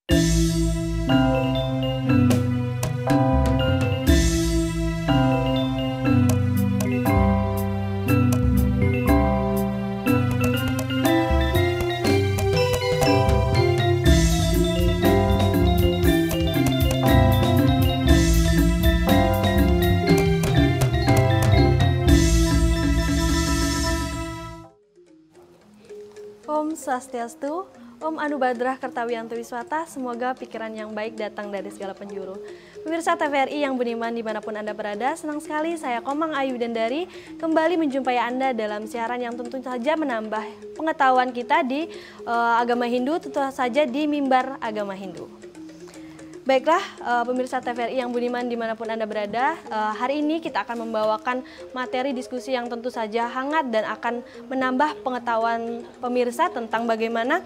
Om Swastiastu, Om Anubadrah Kertawiyanto Wiswata, semoga pikiran yang baik datang dari segala penjuru. Pemirsa TVRI yang beriman dimanapun Anda berada, senang sekali saya Komang Ayu Dandari kembali menjumpai Anda dalam siaran yang tentu saja menambah pengetahuan kita di agama Hindu, tentu saja di mimbar agama Hindu. Baiklah, pemirsa TVRI yang budiman dimanapun Anda berada, hari ini kita akan membawakan materi diskusi yang tentu saja hangat dan akan menambah pengetahuan pemirsa tentang bagaimana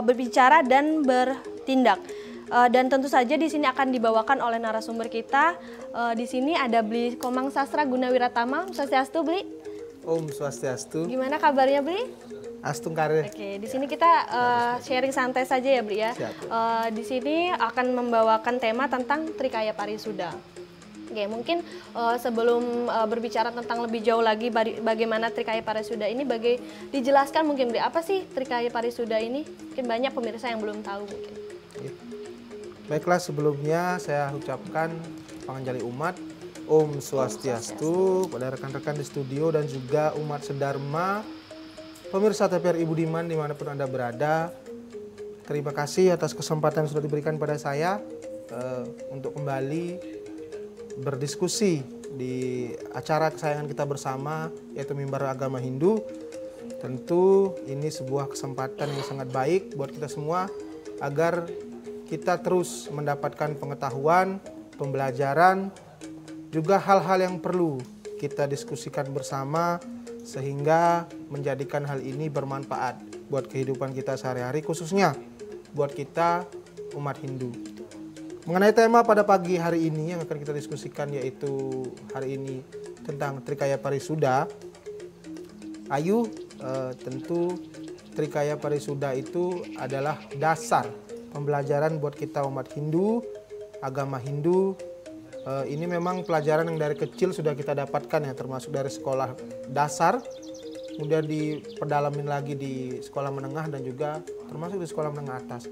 berbicara dan bertindak. Dan tentu saja di sini akan dibawakan oleh narasumber kita. Di sini ada Bli Komang Sastra Gunawiratama. Swastiastu, Bli. Om Swastiastu. Gimana kabarnya, Bli? Astung kare. Oke, di sini kita sharing santai saja ya, Bli ya. Di sini akan membawakan tema tentang Trikaya Parisuda. Oke, mungkin sebelum berbicara tentang lebih jauh lagi bagaimana Trikaya Parisuda ini, dijelaskan mungkin, Bli, apa sih Trikaya Parisuda ini? Mungkin banyak pemirsa yang belum tahu mungkin. Baiklah, sebelumnya saya ucapkan panganjali umat Om Swastiastu pada rekan-rekan di studio dan juga umat sedharma. Pemirsa TVRI Budiman dimanapun Anda berada, terima kasih atas kesempatan yang sudah diberikan pada saya untuk kembali berdiskusi di acara kesayangan kita bersama, yaitu Mimbar Agama Hindu. Tentu ini sebuah kesempatan yang sangat baik buat kita semua agar kita terus mendapatkan pengetahuan, pembelajaran, juga hal-hal yang perlu kita diskusikan bersama sehingga menjadikan hal ini bermanfaat buat kehidupan kita sehari-hari, khususnya buat kita umat Hindu. Mengenai tema pada pagi hari ini yang akan kita diskusikan, yaitu hari ini tentang Trikaya Parisuda. Ayu, tentu Trikaya Parisuda itu adalah dasar pembelajaran buat kita umat Hindu, agama Hindu. Ini memang pelajaran yang dari kecil sudah kita dapatkan ya, termasuk dari sekolah dasar, kemudian diperdalamin lagi di sekolah menengah dan juga termasuk di sekolah menengah atas.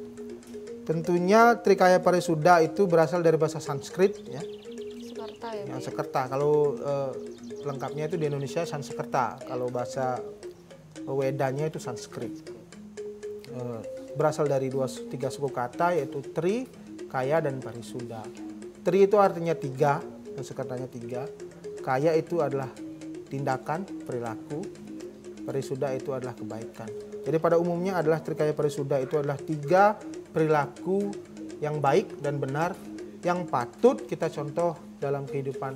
Tentunya Trikaya Parisuda itu berasal dari bahasa Sanskrit ya. Sanskerta ya, Yang Sanskerta. Kalau lengkapnya itu di Indonesia Sanskerta. Kalau bahasa Wedanya itu Sanskrit. Berasal dari tiga suku kata, yaitu Tri, Kaya, dan Parisuda. Tri itu artinya tiga, dan sekatanya tiga. Kaya itu adalah tindakan, perilaku. Parisuda itu adalah kebaikan. Jadi pada umumnya adalah Trikaya Parisuda itu adalah tiga perilaku yang baik dan benar yang patut kita contoh dalam kehidupan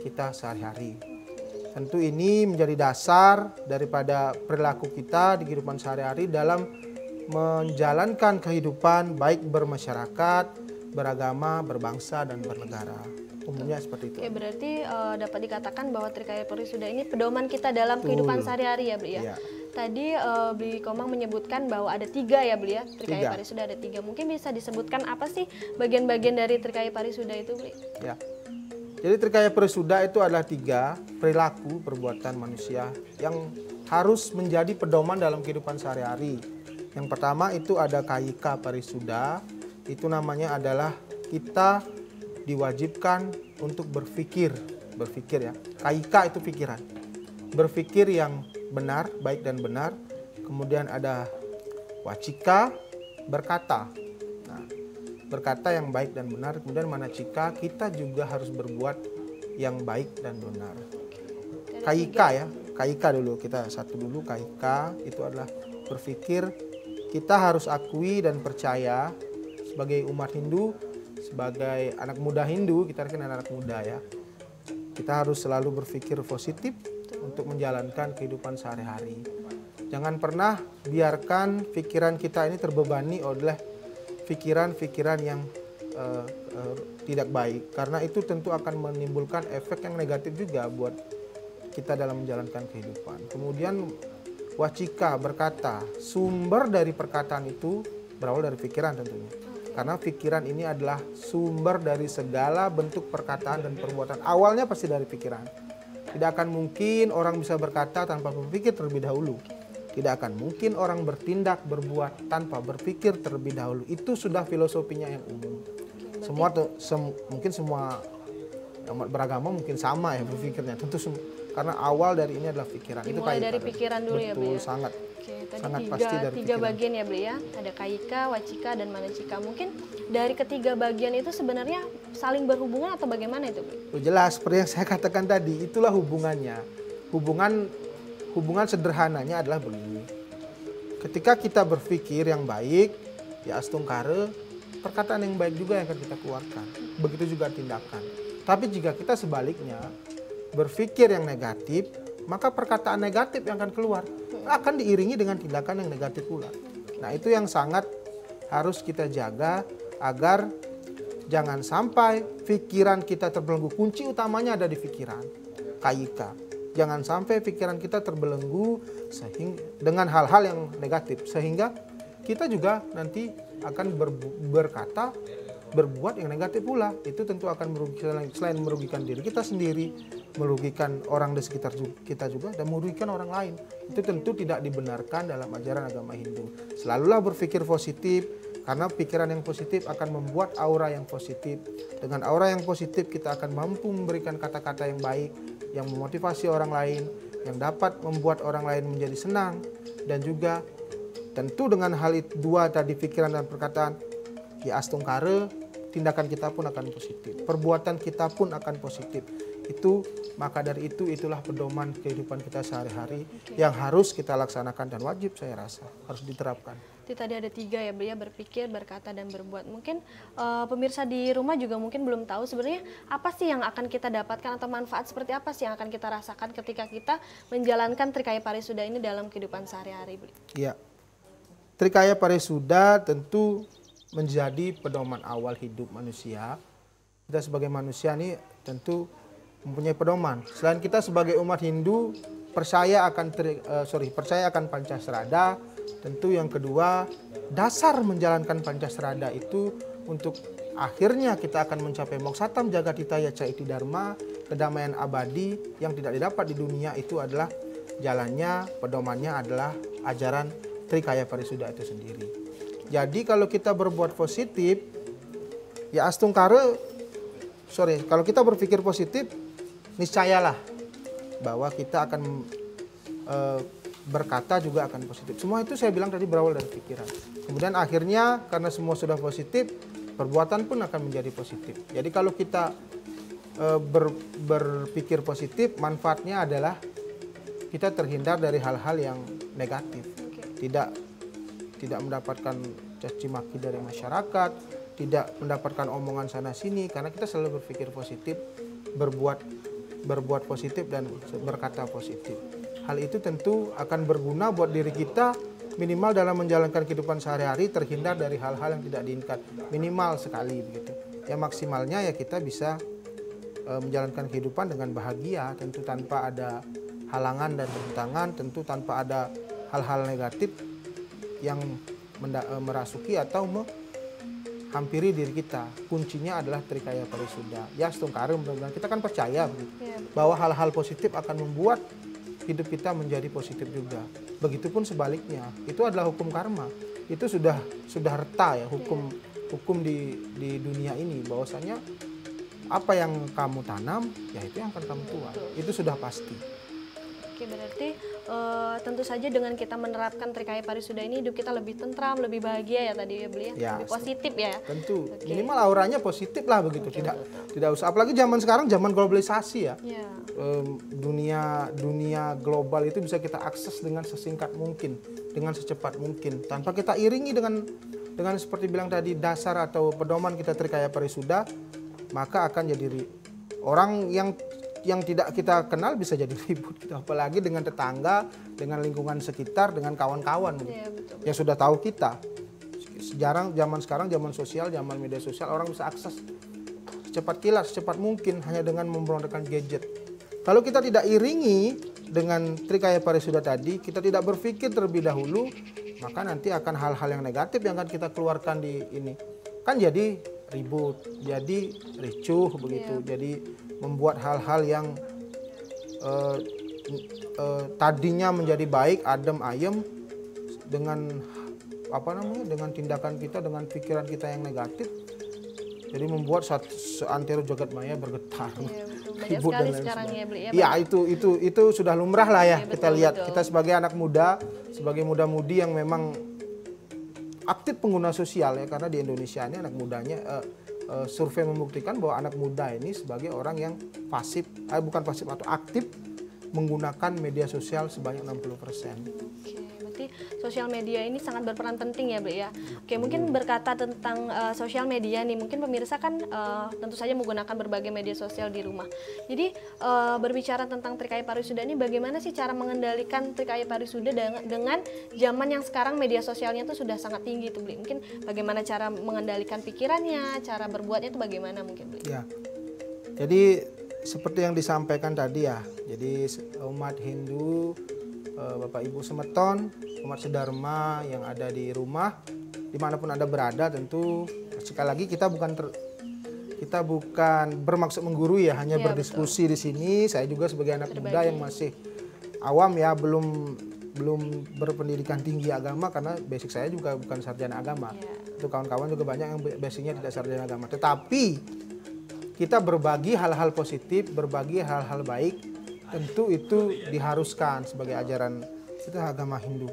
kita sehari-hari. Tentu ini menjadi dasar daripada perilaku kita di kehidupan sehari-hari dalam menjalankan kehidupan baik bermasyarakat, beragama, berbangsa, dan bernegara. Umumnya seperti itu. Oke, berarti dapat dikatakan bahwa Trikaya Parisuda ini pedoman kita dalam kehidupan sehari-hari ya, Bli ya? Iya. Tadi Bli Komang menyebutkan bahwa ada tiga ya, Bli ya? Trikaya Parisuda ada tiga. Mungkin bisa disebutkan apa sih bagian-bagian dari Trikaya Parisuda itu, Bli? Ya. Jadi Trikaya Parisuda itu adalah tiga perilaku perbuatan manusia yang harus menjadi pedoman dalam kehidupan sehari-hari. Yang pertama itu ada Kayika Parisuda. Itu namanya adalah kita diwajibkan untuk berpikir ya. Kayika itu pikiran. Berpikir yang benar, baik dan benar. Kemudian ada Wacika, berkata. Nah, berkata yang baik dan benar. Kemudian Manacika, kita juga harus berbuat yang baik dan benar. Kayika ya. Kayika dulu, kita satu dulu. Kayika itu adalah berpikir. Kita harus akui dan percaya sebagai umat Hindu, sebagai anak muda Hindu, kita kan anak muda ya. Kita harus selalu berpikir positif untuk menjalankan kehidupan sehari-hari. Jangan pernah biarkan pikiran kita ini terbebani oleh pikiran-pikiran yang tidak baik. Karena itu tentu akan menimbulkan efek yang negatif juga buat kita dalam menjalankan kehidupan. Kemudian wacika berkata, sumber dari perkataan itu berawal dari pikiran tentunya. Karena pikiran ini adalah sumber dari segala bentuk perkataan dan perbuatan. Awalnya pasti dari pikiran. Tidak akan mungkin orang bisa berkata tanpa berpikir terlebih dahulu. Tidak akan mungkin orang bertindak, berbuat tanpa berpikir terlebih dahulu. Itu sudah filosofinya yang umum. Mungkin semua umat beragama mungkin sama ya berpikirnya. Tentu karena awal dari ini adalah pikiran. Dimulai dari pikiran dulu ya, Beli. Betul, sangat. Oke, tadi Sangat pasti dari tiga pikiran. bagian ya, Beli ya. Ada kaika, wacika, dan manacika. Mungkin dari ketiga bagian itu sebenarnya saling berhubungan atau bagaimana itu, Beli? Oh, jelas, seperti yang saya katakan tadi, itulah hubungannya. Hubungan sederhananya adalah begini. Ketika kita berpikir yang baik, ya astungkare, perkataan yang baik juga yang akan kita keluarkan. Begitu juga tindakan. Tapi jika kita sebaliknya berpikir yang negatif, maka perkataan negatif yang akan keluar akan diiringi dengan tindakan yang negatif pula. Nah, itu yang sangat harus kita jaga agar jangan sampai pikiran kita terbelenggu. Kunci utamanya ada di pikiran. Kaika. Jangan sampai pikiran kita terbelenggu dengan hal-hal yang negatif sehingga kita juga nanti akan berkata, berbuat yang negatif pula. Itu tentu akan merugikan, selain merugikan diri kita sendiri, merugikan orang di sekitar kita juga, dan merugikan orang lain. Itu tentu tidak dibenarkan dalam ajaran agama Hindu. Selalulah berpikir positif, karena pikiran yang positif akan membuat aura yang positif. Dengan aura yang positif kita akan mampu memberikan kata-kata yang baik, yang memotivasi orang lain, yang dapat membuat orang lain menjadi senang, dan juga tentu dengan hal itu dua tadi, pikiran dan perkataan, ya astungkare, tindakan kita pun akan positif, perbuatan kita pun akan positif. Maka dari itulah pedoman kehidupan kita sehari-hari yang harus kita laksanakan dan wajib, saya rasa harus diterapkan. Itu tadi ada tiga ya, Beli ya, berpikir, berkata, dan berbuat. Mungkin pemirsa di rumah juga mungkin belum tahu sebenarnya apa sih yang akan kita dapatkan atau manfaat seperti apa sih yang akan kita rasakan ketika kita menjalankan Trikaya Parisuda ini dalam kehidupan sehari-hari, Beli. Iya, Trikaya Parisuda tentu menjadi pedoman awal hidup manusia. Kita sebagai manusia ini tentu mempunyai pedoman. Selain kita sebagai umat Hindu percaya akan Pancasrada, tentu yang kedua dasar menjalankan Pancasrada itu untuk akhirnya kita akan mencapai moksatam jagatitaya caiti dharma, kedamaian abadi yang tidak didapat di dunia. Itu adalah jalannya, pedomannya adalah ajaran Trikaya Parisuda itu sendiri. Jadi kalau kita berbuat positif, ya kalau kita berpikir positif, niscayalah bahwa kita akan berkata juga akan positif. Semua itu saya bilang tadi berawal dari pikiran. Kemudian akhirnya karena semua sudah positif, perbuatan pun akan menjadi positif. Jadi kalau kita berpikir positif, manfaatnya adalah kita terhindar dari hal-hal yang negatif. Tidak mendapatkan caci maki dari masyarakat, tidak mendapatkan omongan sana sini, karena kita selalu berpikir positif, berbuat positif dan berkata positif. Hal itu tentu akan berguna buat diri kita, minimal dalam menjalankan kehidupan sehari-hari, terhindar dari hal-hal yang tidak diinginkan, minimal sekali begitu. Ya maksimalnya ya kita bisa menjalankan kehidupan dengan bahagia, tentu tanpa ada halangan dan rintangan, tentu tanpa ada hal-hal negatif yang merasuki atau menghampiri diri kita. Kuncinya adalah Trikaya Parisuda. Ya astungkare, mudah-mudahan kita kan percaya bahwa hal-hal positif akan membuat hidup kita menjadi positif juga. Begitupun sebaliknya, itu adalah hukum karma. Itu sudah reta ya, hukum di dunia ini, bahwasanya apa yang kamu tanam, ya itu yang akan kamu tuai. Itu sudah pasti. Oke, berarti tentu saja dengan kita menerapkan Trikaya Parisuda ini hidup kita lebih tentram, lebih bahagia ya tadi ya, Beli ya, lebih positif ya. Tentu, minimal auranya positif lah begitu. Tidak usah, apalagi zaman sekarang zaman globalisasi ya. Dunia global itu bisa kita akses dengan sesingkat mungkin, dengan secepat mungkin, tanpa kita iringi dengan seperti bilang tadi dasar atau pedoman kita Trikaya Parisuda, maka akan jadi orang yang tidak kita kenal bisa jadi ribut gitu. Apalagi dengan tetangga, dengan lingkungan sekitar, dengan kawan-kawan yang sudah tahu kita. Zaman sekarang, zaman sosial, zaman media sosial, orang bisa akses secepat kilat, secepat mungkin hanya dengan mempergunakan gadget. Kalau kita tidak iringi dengan Trikaya Parisuda tadi kita tidak berpikir terlebih dahulu, maka nanti akan hal-hal yang negatif yang akan kita keluarkan di ini. Kan jadi ribut, jadi ricuh begitu, jadi membuat hal-hal yang tadinya menjadi baik, adem ayem dengan dengan tindakan kita, dengan pikiran kita yang negatif, jadi membuat seantero jagat maya bergetar. Banyak sekali sekarang ya, Bli, ya itu sudah lumrah lah ya, kita betul, lihat. betul. Kita sebagai anak muda, sebagai muda-mudi yang memang aktif pengguna sosial ya, karena di Indonesia ini anak mudanya survei membuktikan bahwa anak muda ini sebagai orang yang pasif, bukan pasif atau aktif menggunakan media sosial sebanyak 60%. Oke, berarti sosial media ini sangat berperan penting ya, Bli ya. Oke, mungkin berkata tentang sosial media nih, mungkin pemirsa kan tentu saja menggunakan berbagai media sosial di rumah. Jadi berbicara tentang Trikaya Parisuda ini, bagaimana sih cara mengendalikan Trikaya Parisuda dengan zaman yang sekarang media sosialnya tuh sudah sangat tinggi tuh, Bli. Mungkin bagaimana cara mengendalikan pikirannya, cara berbuatnya itu bagaimana mungkin, Bli? Ya, jadi seperti yang disampaikan tadi ya, jadi umat Hindu, Bapak Ibu semeton, umat sedharma yang ada di rumah, dimanapun Anda berada, tentu sekali lagi kita bukan bermaksud menggurui ya, hanya berdiskusi di sini. Saya juga sebagai anak muda yang masih awam ya, belum berpendidikan tinggi agama, karena basic saya juga bukan sarjana agama. Itu kawan-kawan juga banyak yang basicnya tidak sarjana agama. Tetapi kita berbagi hal-hal positif, berbagi hal-hal baik, tentu itu diharuskan sebagai ajaran kita agama Hindu.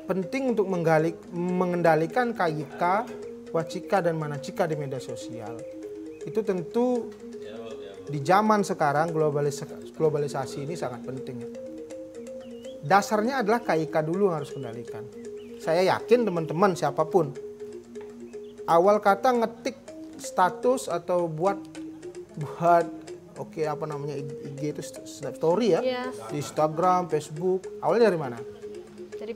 Penting untuk mengendalikan kayika, wacika, dan manacika di media sosial. Itu tentu di zaman sekarang globalisasi ini sangat penting. Dasarnya adalah kayika dulu yang harus kendalikan. Saya yakin teman-teman siapapun, awal kata ngetik status atau buat IG itu story ya, di Instagram, Facebook, awalnya dari mana?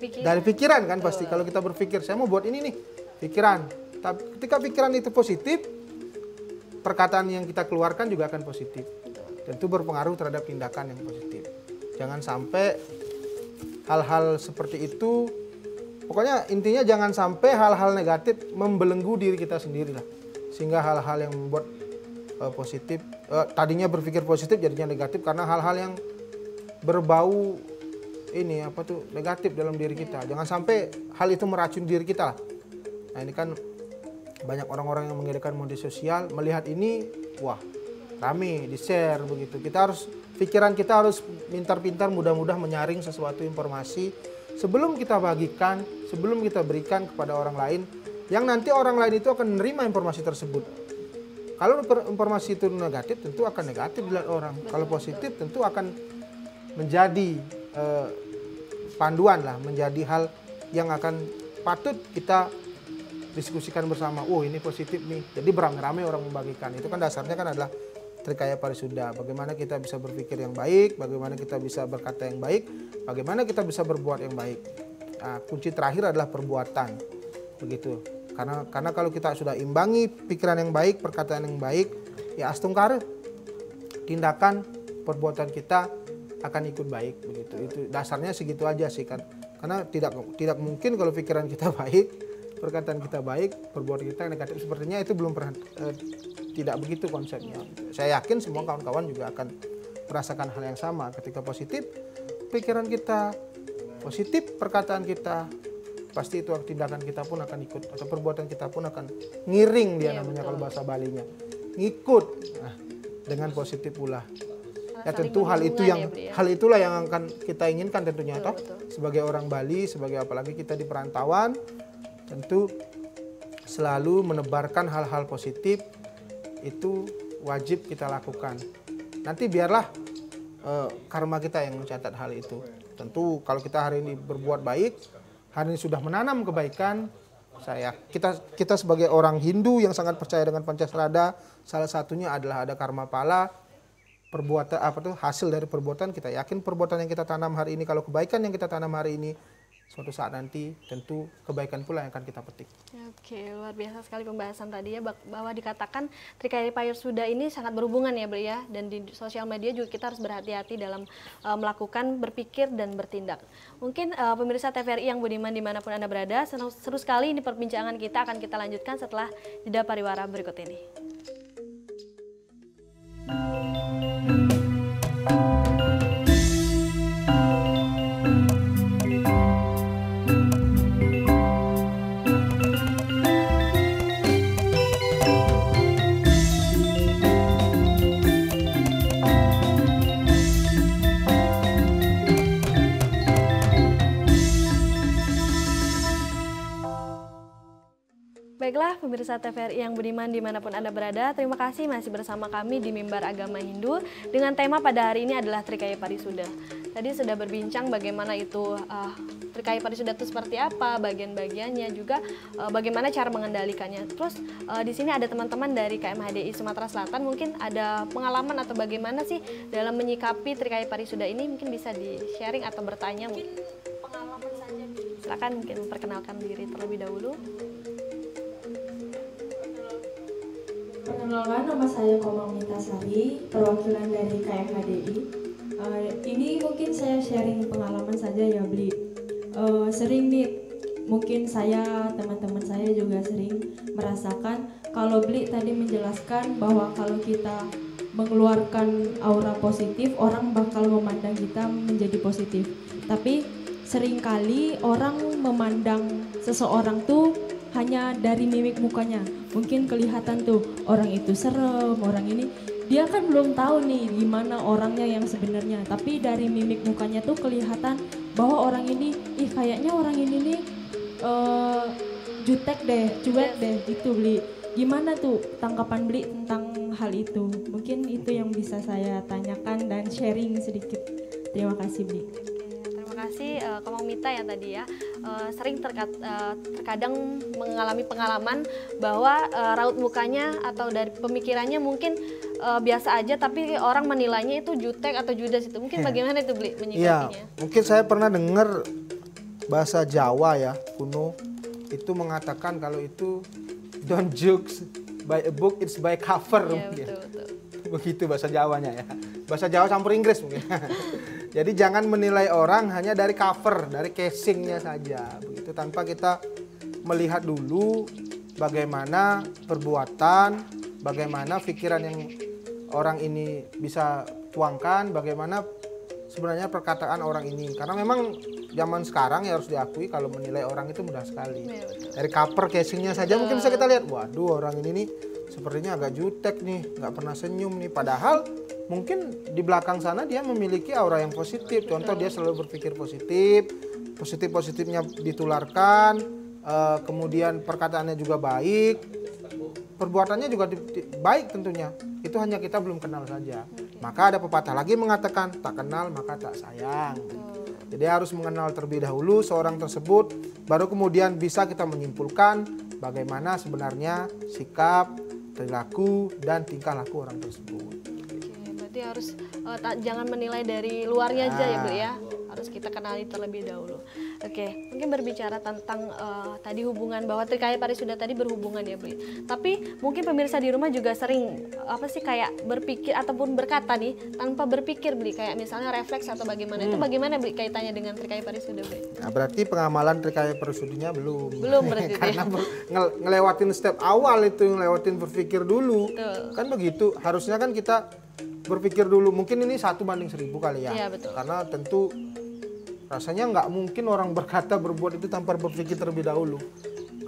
Dari pikiran kan pasti. Kalau kita berpikir saya mau buat ini nih, pikiran. Tapi ketika pikiran itu positif, perkataan yang kita keluarkan juga akan positif. Tentu berpengaruh terhadap tindakan yang positif. Jangan sampai hal-hal seperti itu, pokoknya intinya jangan sampai hal-hal negatif membelenggu diri kita sendiri lah. Sehingga hal-hal yang membuat positif, tadinya berpikir positif jadinya negatif karena hal-hal yang berbau negatif dalam diri kita. Jangan sampai hal itu meracuni diri kita lah. Nah ini kan banyak orang-orang yang menggunakan media sosial, melihat ini, wah rame, di-share begitu. Pikiran kita harus pintar-pintar, mudah-mudah menyaring sesuatu informasi sebelum kita bagikan, sebelum kita berikan kepada orang lain, yang nanti orang lain itu akan menerima informasi tersebut. Kalau informasi itu negatif, tentu akan negatif dilihat orang. Kalau positif, tentu akan menjadi panduan lah, menjadi hal yang akan patut kita diskusikan bersama. Oh ini positif nih, jadi beramai-ramai orang membagikan. Itu kan dasarnya kan adalah Trikaya Parisuda. Bagaimana kita bisa berpikir yang baik, bagaimana kita bisa berkata yang baik, bagaimana kita bisa berbuat yang baik. Nah, kunci terakhir adalah perbuatan, begitu. Karena kalau kita sudah imbangi pikiran yang baik, perkataan yang baik, ya astungkara, tindakan, perbuatan kita akan ikut baik, begitu. Itu dasarnya segitu aja sih kan. Karena tidak mungkin kalau pikiran kita baik, perkataan kita baik, perbuatan kita negatif, sepertinya itu belum pernah tidak begitu konsepnya. Saya yakin semua kawan-kawan juga akan merasakan hal yang sama. Ketika positif, pikiran kita positif, perkataan kita, pasti itu tindakan kita pun akan ikut, atau perbuatan kita pun akan ngiring dia namanya kalau bahasa Balinya, ngikut dengan positif pula. Ya tentu hal itulah yang akan kita inginkan tentunya toh sebagai orang Bali, sebagai apalagi kita di perantauan, tentu selalu menebarkan hal-hal positif itu wajib kita lakukan. Nanti biarlah karma kita yang mencatat hal itu. Tentu kalau kita hari ini berbuat baik, hari ini sudah menanam kebaikan, kita sebagai orang Hindu yang sangat percaya dengan Pancasrada, salah satunya adalah ada karma pala, hasil dari perbuatan. Kita yakin perbuatan yang kita tanam hari ini, kalau kebaikan yang kita tanam hari ini suatu saat nanti tentu kebaikan pula yang akan kita petik. Oke, luar biasa sekali pembahasan tadi ya, bahwa dikatakan Trikaya Parisuda ini sangat berhubungan ya Bli ya, dan di sosial media juga kita harus berhati-hati dalam melakukan, berpikir, dan bertindak. Mungkin pemirsa TVRI yang budiman dimanapun Anda berada, seru sekali ini perbincangan kita, akan kita lanjutkan setelah jeda pariwara berikut ini. Baiklah pemirsa TVRI yang budiman dimanapun Anda berada, terima kasih masih bersama kami di Mimbar Agama Hindu dengan tema pada hari ini adalah Trikaya Parisuda. Tadi sudah berbincang bagaimana itu Trikaya Parisuda itu seperti apa, bagian-bagiannya, juga bagaimana cara mengendalikannya. Terus di sini ada teman-teman dari KMHDI Sumatera Selatan, mungkin ada pengalaman atau bagaimana sih dalam menyikapi Trikaya Parisuda ini, mungkin bisa di-sharing atau bertanya. Mungkin pengalaman saja. Silakan mungkin memperkenalkan diri terlebih dahulu. Perkenalkan, nama saya Komang Mitasari, perwakilan dari KMHDI. Ini mungkin saya sharing pengalaman saja ya Bli. Sering nih, mungkin saya, teman-teman saya juga sering merasakan kalau Bli tadi menjelaskan bahwa kalau kita mengeluarkan aura positif, orang bakal memandang kita menjadi positif. Tapi seringkali orang memandang seseorang tuh hanya dari mimik mukanya. Mungkin kelihatan tuh orang itu serem, orang ini. Dia kan belum tahu nih gimana orangnya yang sebenarnya. Tapi dari mimik mukanya tuh kelihatan bahwa orang ini, kayaknya orang ini nih jutek deh, cuek deh, gitu Bli. Gimana tuh tanggapan Bli tentang hal itu? Mungkin itu yang bisa saya tanyakan dan sharing sedikit. Terima kasih Bli. Terima kasih Komang Mita ya tadi ya, sering terkadang mengalami pengalaman bahwa raut mukanya atau dari pemikirannya mungkin biasa aja, tapi orang menilainya itu jutek atau judes itu. Mungkin bagaimana itu Bli menyikapinya? Iya, mungkin saya pernah dengar bahasa Jawa ya kuno itu mengatakan kalau itu don't judge by a book, it's by cover. Ya, betul. Begitu bahasa Jawanya ya. Bahasa Jawa campur Inggris mungkin. Jadi jangan menilai orang hanya dari cover, dari casingnya saja. Begitu, tanpa kita melihat dulu bagaimana perbuatan, bagaimana pikiran yang orang ini bisa tuangkan, bagaimana sebenarnya perkataan orang ini. Karena memang zaman sekarang ya harus diakui kalau menilai orang itu mudah sekali. Ya, dari cover casingnya saja mungkin bisa kita lihat, waduh orang ini nih sepertinya agak jutek nih, nggak pernah senyum nih. Padahal mungkin di belakang sana dia memiliki aura yang positif. Contoh dia selalu berpikir positif, positif-positifnya ditularkan, kemudian perkataannya juga baik, perbuatannya juga baik tentunya. Itu hanya kita belum kenal saja. Maka ada pepatah lagi mengatakan, tak kenal maka tak sayang. Jadi harus mengenal terlebih dahulu seorang tersebut, baru kemudian bisa kita menyimpulkan bagaimana sebenarnya sikap, perilaku, dan tingkah laku orang tersebut. Oke, berarti harus jangan menilai dari luarnya aja ya Bli ya, harus kita kenali terlebih dahulu. Oke, mungkin berbicara tentang tadi hubungan bahwa Trikaya Parisuda tadi berhubungan ya Bli. Tapi mungkin pemirsa di rumah juga sering kayak berpikir ataupun berkata nih tanpa berpikir Bli, kayak misalnya refleks atau bagaimana. Itu bagaimana Bli kaitannya dengan Trikaya Parisuda Bli? Nah, berarti pengamalan Trikaya Parisudanya belum. Belum berarti karena ngelewatin step awal itu, ngelewatin berpikir dulu. Betul. Kan begitu, harusnya kan kita berpikir dulu. Mungkin ini 1:1000 kali ya. Iya, betul. Karena tentu rasanya nggak mungkin orang berkata berbuat itu tanpa berpikir terlebih dahulu.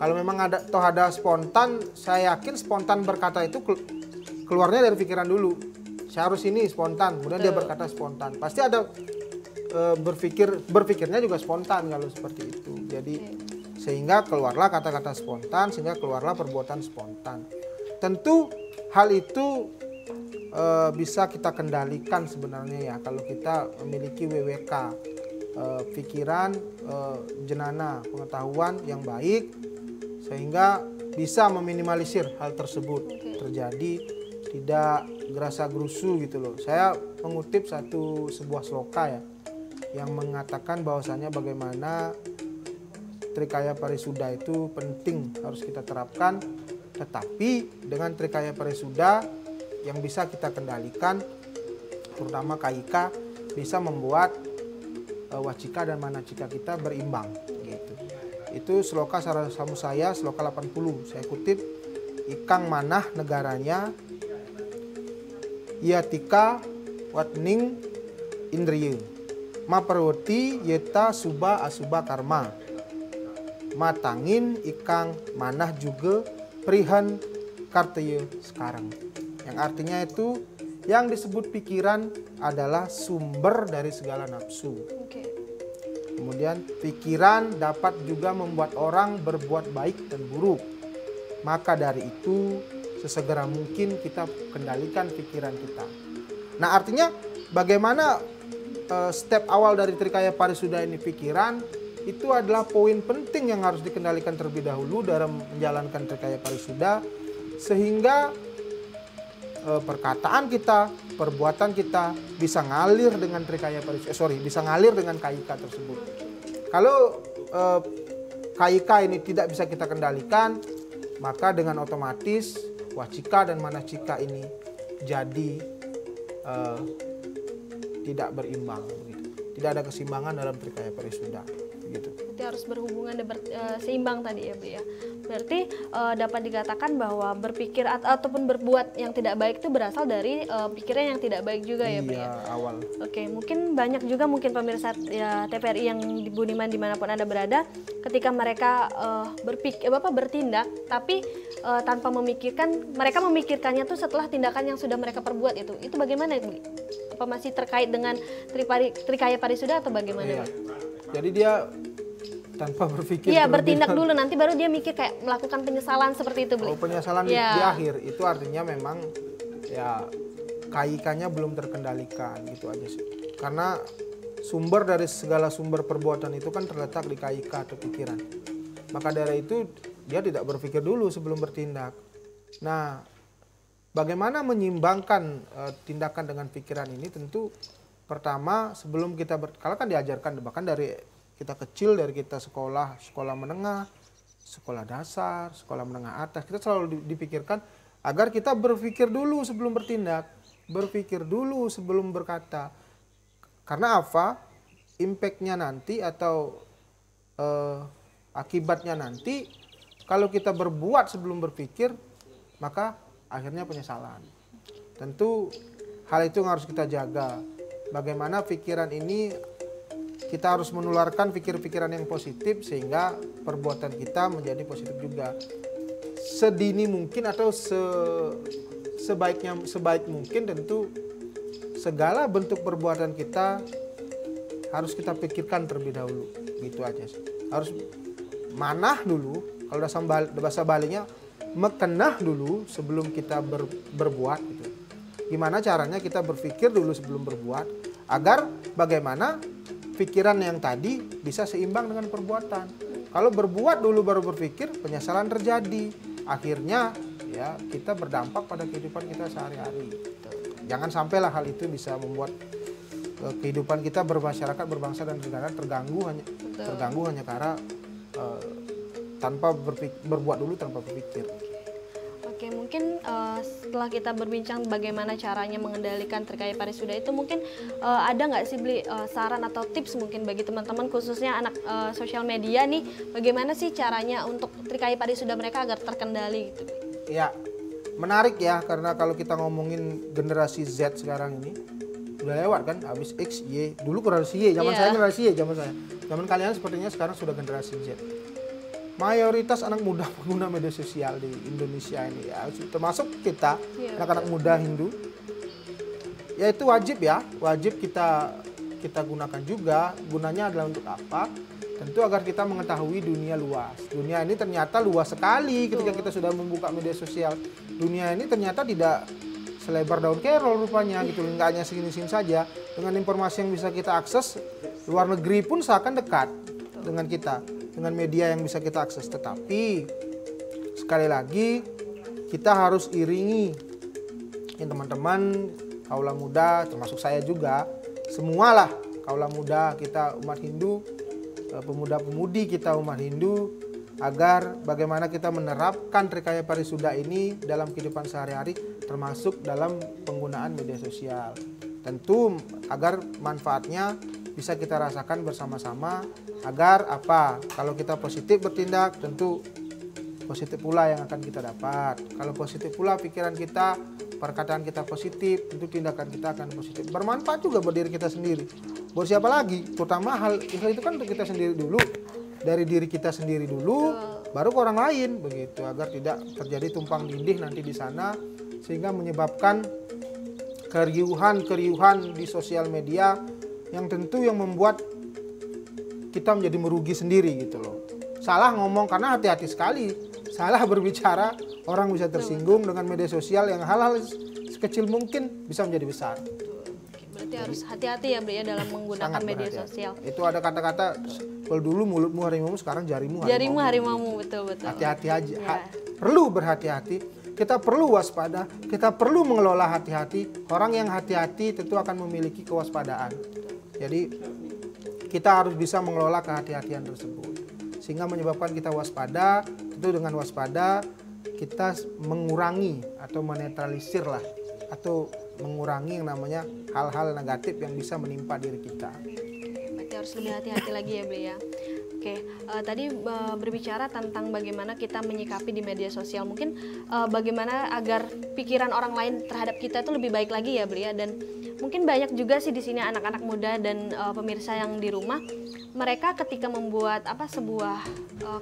Kalau memang ada spontan, saya yakin spontan berkata itu keluarnya dari pikiran dulu. Saya harus ini spontan, kemudian dia berkata spontan. Pasti ada berpikirnya juga spontan kalau seperti itu. Jadi sehingga keluarlah kata-kata spontan, sehingga keluarlah perbuatan spontan. Tentu hal itu bisa kita kendalikan sebenarnya ya kalau kita memiliki WWK. Pikiran, jenana, pengetahuan yang baik sehingga bisa meminimalisir hal tersebut terjadi, tidak gerasa gerusu gitu loh. Saya mengutip sebuah sloka ya yang mengatakan bahwasanya bagaimana Trikaya Parisuda itu penting, harus kita terapkan. Tetapi dengan Trikaya Parisuda yang bisa kita kendalikan, terutama KIK, bisa membuat wacika dan manacika kita berimbang. Gitu. Itu sloka Sarasamu saya, sloka 80. Saya kutip, ikang manah negaranya, iatika watning indriye, ma parwati yeta suba asuba karma, matangin ikang manah juga perihan karteye sekarang. Yang artinya itu yang disebut pikiran adalah sumber dari segala nafsu. Oke. Kemudian pikiran dapat juga membuat orang berbuat baik dan buruk. Maka dari itu sesegera mungkin kita kendalikan pikiran kita. Nah, artinya bagaimana step awal dari Trikaya Parisuda ini pikiran, itu adalah poin penting yang harus dikendalikan terlebih dahulu dalam menjalankan Trikaya Parisuda, sehingga perkataan kita, perbuatan kita bisa ngalir dengan Trikaya Parisuda, bisa ngalir dengan KIK tersebut. Kalau KIK ini tidak bisa kita kendalikan, maka dengan otomatis wacika dan manacika ini jadi tidak berimbang, gitu. Tidak ada keseimbangan dalam Trikaya Parisuda, gitu. Berarti harus berhubungan dan seimbang tadi ya, Bu ya. Berarti dapat dikatakan bahwa berpikir ataupun berbuat yang tidak baik itu berasal dari pikiran yang tidak baik juga ya, Bu ya. Iya, awal. Oke, mungkin banyak juga mungkin pemirsa ya, TVRI yang di Budiman dimanapun Anda berada, ketika mereka bertindak, tapi tanpa memikirkan, mereka memikirkannya tuh setelah tindakan yang sudah mereka perbuat itu. Itu bagaimana, Bu? Apa masih terkait dengan Trikaya Parisuda atau bagaimana? Iya. Jadi dia tanpa berpikir. Iya, bertindak dulu, nanti baru dia mikir kayak melakukan penyesalan seperti itu, Bu. Oh, penyesalan di akhir itu artinya memang ya KIK-nya belum terkendalikan, gitu aja sih. Karena sumber dari segala sumber perbuatan itu kan terletak di KIK atau pikiran. Maka dari itu dia tidak berpikir dulu sebelum bertindak. Nah, bagaimana menyimbangkan tindakan dengan pikiran ini? Tentu pertama sebelum kita kalau kan diajarkan bahkan dari kita kecil, dari kita sekolah menengah, sekolah dasar, sekolah menengah atas, kita selalu dipikirkan agar kita berpikir dulu sebelum bertindak, berpikir dulu sebelum berkata. Karena apa? Impact-nya nanti atau akibatnya nanti kalau kita berbuat sebelum berpikir, maka akhirnya penyesalan. Tentu hal itu yang harus kita jaga. Bagaimana pikiran ini kita harus menularkan pikir-pikiran yang positif sehingga perbuatan kita menjadi positif juga. Sedini mungkin atau sebaik mungkin tentu segala bentuk perbuatan kita harus kita pikirkan terlebih dahulu. Gitu aja sih. Harus manah dulu, kalau bahasa Balinya mekenah dulu sebelum kita berbuat gitu. Gimana caranya kita berpikir dulu sebelum berbuat agar bagaimana pikiran yang tadi bisa seimbang dengan perbuatan. Kalau berbuat dulu baru berpikir, penyesalan terjadi. Akhirnya ya kita berdampak pada kehidupan kita sehari-hari. Jangan sampailah hal itu bisa membuat kehidupan kita bermasyarakat, berbangsa dan negara terganggu hanya karena tanpa berbuat dulu tanpa berpikir. Oke, mungkin setelah kita berbincang bagaimana caranya mengendalikan Trikaya Parisuda itu, mungkin ada nggak sih Bli saran atau tips mungkin bagi teman-teman khususnya anak sosial media nih, bagaimana sih caranya untuk Trikaya Parisuda mereka agar terkendali gitu? Ya, menarik ya, karena kalau kita ngomongin generasi Z sekarang ini udah lewat kan, habis X, Y, dulu generasi Y, zaman saya generasi Y, zaman kalian sepertinya sekarang sudah generasi Z. Mayoritas anak muda pengguna media sosial di Indonesia ini ya, termasuk kita anak-anak muda Hindu, ya itu wajib kita gunakan juga. Gunanya adalah untuk apa? Tentu agar kita mengetahui dunia luas. Dunia ini ternyata luas sekali ketika kita sudah membuka media sosial. Dunia ini ternyata tidak selebar daun kerol rupanya gitu, nggak hanya segini-segini saja. Dengan informasi yang bisa kita akses, luar negeri pun seakan dekat dengan kita, dengan media yang bisa kita akses. Tetapi sekali lagi kita harus iringi teman-teman kaula muda, termasuk saya juga, semualah kaula muda kita umat Hindu, pemuda-pemudi kita umat Hindu agar bagaimana kita menerapkan Trikaya Parisudha ini dalam kehidupan sehari-hari, termasuk dalam penggunaan media sosial. Tentu agar manfaatnya bisa kita rasakan bersama-sama, agar apa? Kalau kita positif bertindak, tentu positif pula yang akan kita dapat. Kalau positif pula pikiran kita, perkataan kita positif, tentu tindakan kita akan positif. Bermanfaat juga buat diri kita sendiri. Buat siapa lagi? Terutama hal itu kan untuk kita sendiri dulu. Dari diri kita sendiri dulu, baru ke orang lain begitu, agar tidak terjadi tumpang tindih nanti di sana, sehingga menyebabkan keriuhan di sosial media yang tentu yang membuat kita menjadi merugi sendiri gitu loh. Salah ngomong karena hati-hati sekali, salah berbicara, orang bisa tersinggung dengan media sosial yang hal-hal sekecil mungkin bisa menjadi besar. Berarti harus hati-hati ya Bli ya dalam menggunakan media sosial. Itu ada kata-kata, kalau dulu mulutmu harimau, sekarang jarimu harimau. Betul. Hati-hati aja, Ya. Perlu berhati-hati, kita perlu waspada, kita perlu mengelola hati-hati. Orang yang hati-hati tentu akan memiliki kewaspadaan. Jadi kita harus bisa mengelola kehati-hatian tersebut, sehingga menyebabkan kita waspada. Tentu dengan waspada kita mengurangi atau menetralisir lah, atau mengurangi yang namanya hal-hal negatif yang bisa menimpa diri kita. Berarti harus lebih hati-hati lagi ya Bli ya. Oke, tadi berbicara tentang bagaimana kita menyikapi di media sosial. Mungkin bagaimana agar pikiran orang lain terhadap kita itu lebih baik lagi ya Bli ya. Dan mungkin banyak juga sih di sini anak-anak muda dan pemirsa yang di rumah, mereka ketika membuat sebuah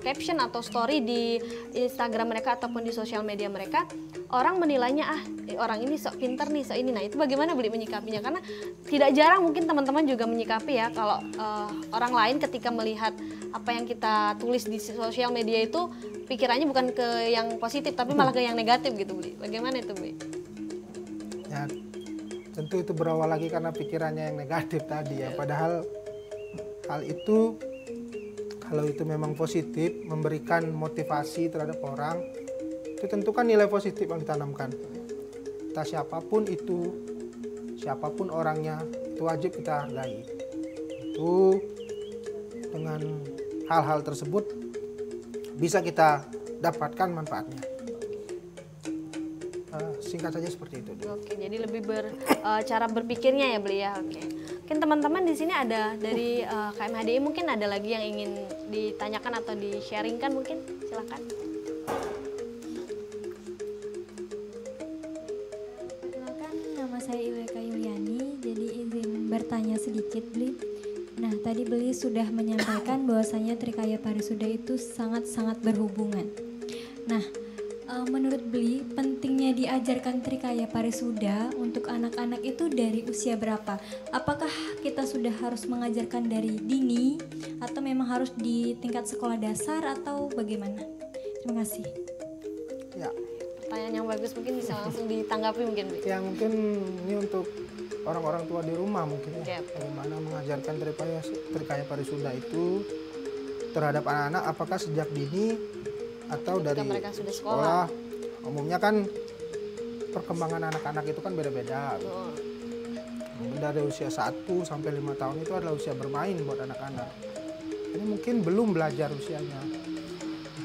caption atau story di Instagram mereka ataupun di sosial media mereka, orang menilainya orang ini sok pinter nih, sok ini. Nah, itu bagaimana Bli menyikapinya? Karena tidak jarang mungkin teman-teman juga menyikapi ya, kalau orang lain ketika melihat apa yang kita tulis di sosial media itu pikirannya bukan ke yang positif tapi malah ke yang negatif gitu Bli. Bagaimana itu Bli? Ya, tentu itu berawal lagi karena pikirannya yang negatif tadi ya. Padahal hal itu, kalau itu memang positif, memberikan motivasi terhadap orang, itu tentu kan nilai positif yang ditanamkan. Entah siapapun itu, siapapun orangnya, itu wajib kita hargai. Itu dengan hal-hal tersebut bisa kita dapatkan manfaatnya. Singkat saja seperti itu. Oke, jadi lebih cara berpikirnya ya Bli ya. Oke. Mungkin teman-teman di sini ada dari KMHDI, mungkin ada lagi yang ingin ditanyakan atau di-sharingkan mungkin, silakan. Perkenalkan, nama saya Iweka Yuliani, jadi izin bertanya sedikit Bli. Nah, tadi Bli sudah menyampaikan bahwasanya Trikaya Parisudha itu sangat-sangat berhubungan. Nah, menurut Bli, pentingnya diajarkan Trikaya Parisudha untuk anak-anak itu dari usia berapa? Apakah kita sudah harus mengajarkan dari dini atau memang harus di tingkat sekolah dasar atau bagaimana? Terima kasih. Ya. Pertanyaan yang bagus, mungkin bisa langsung ditanggapi mungkin Bli. Ya, mungkin ini untuk orang-orang tua di rumah mungkin ya. Yep. Bagaimana mengajarkan Trikaya Parisudha itu terhadap anak-anak, apakah sejak dini atau ketika dari mereka sudah sekolah. Umumnya kan perkembangan anak-anak itu kan beda-beda. Mungkin dari usia 1 sampai 5 tahun itu adalah usia bermain buat anak-anak. Ini mungkin belum belajar usianya.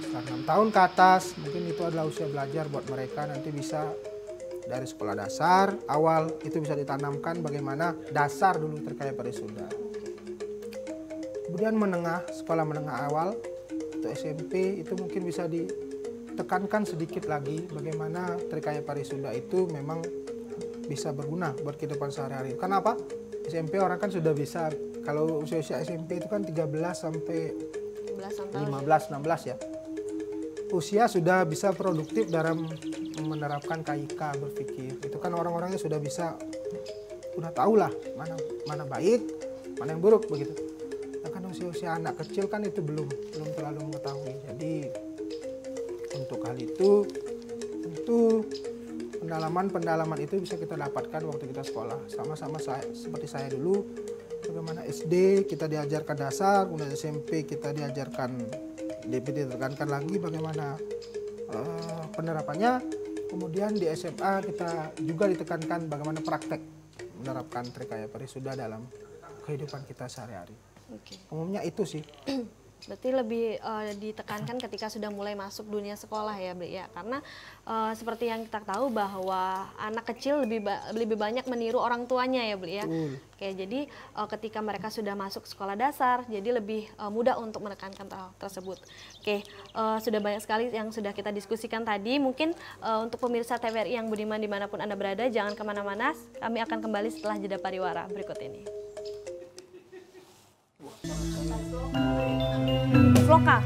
Setelah 6 tahun ke atas, mungkin itu adalah usia belajar buat mereka. Nanti bisa dari sekolah dasar awal itu bisa ditanamkan bagaimana dasar dulu Trikaya Parisudha. Kemudian sekolah menengah awal atau SMP itu mungkin bisa ditekankan sedikit lagi bagaimana Trikaya Parisudha itu memang bisa berguna buat kehidupan sehari-hari. Kenapa? SMP orang kan sudah bisa, kalau usia SMP itu kan 13 sampai 15-16 ya. Usia sudah bisa produktif dalam menerapkan KIK, berpikir. Itu kan orang-orangnya sudah bisa, udah tahu lah mana baik, mana yang buruk begitu. Usia anak kecil kan itu belum terlalu mengetahui. Jadi untuk hal itu tentu pendalaman itu bisa kita dapatkan waktu kita sekolah. Sama-sama seperti saya dulu, bagaimana SD kita diajarkan dasar, kemudian SMP kita diajarkan ditekankan lagi bagaimana penerapannya. Kemudian di SMA kita juga ditekankan bagaimana praktek menerapkan Trikaya Parisudha dalam kehidupan kita sehari-hari. Oke. Umumnya itu sih. Berarti lebih ditekankan ketika sudah mulai masuk dunia sekolah ya, Bli ya. Karena seperti yang kita tahu bahwa anak kecil lebih banyak meniru orang tuanya ya, Bli ya. Oke, jadi ketika mereka sudah masuk sekolah dasar, jadi lebih mudah untuk menekankan hal tersebut. Oke, sudah banyak sekali yang sudah kita diskusikan tadi. Mungkin untuk pemirsa TVRI yang budiman dimanapun Anda berada, jangan kemana-mana. Kami akan kembali setelah jeda pariwara berikut ini. Vloga.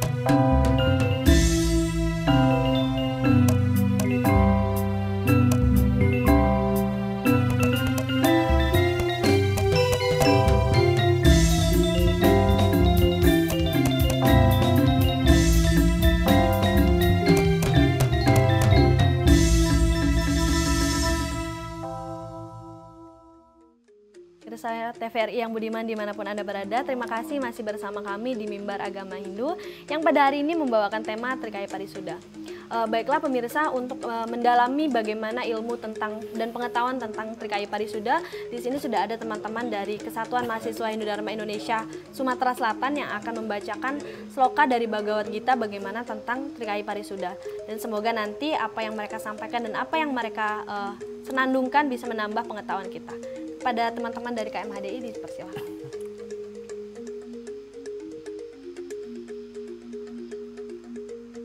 Saya TVRI yang budiman dimanapun Anda berada, terima kasih masih bersama kami di Mimbar Agama Hindu yang pada hari ini membawakan tema Trikaya Parisuda. Baiklah pemirsa, untuk mendalami bagaimana ilmu tentang dan pengetahuan tentang Trikaya Parisuda, di sini sudah ada teman-teman dari Kesatuan Mahasiswa Hindu Dharma Indonesia Sumatera Selatan yang akan membacakan sloka dari Bhagavad Gita bagaimana tentang Trikaya Parisuda. Dan semoga nanti apa yang mereka sampaikan dan apa yang mereka senandungkan bisa menambah pengetahuan kita. Pada teman-teman dari KMHDI dipersilakan.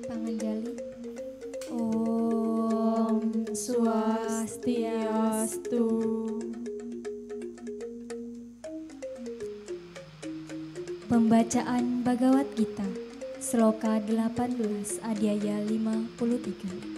Panganjali. Om Swastiastu. Pembacaan Bhagavad Gita, Sloka 18, Adhyaya 53.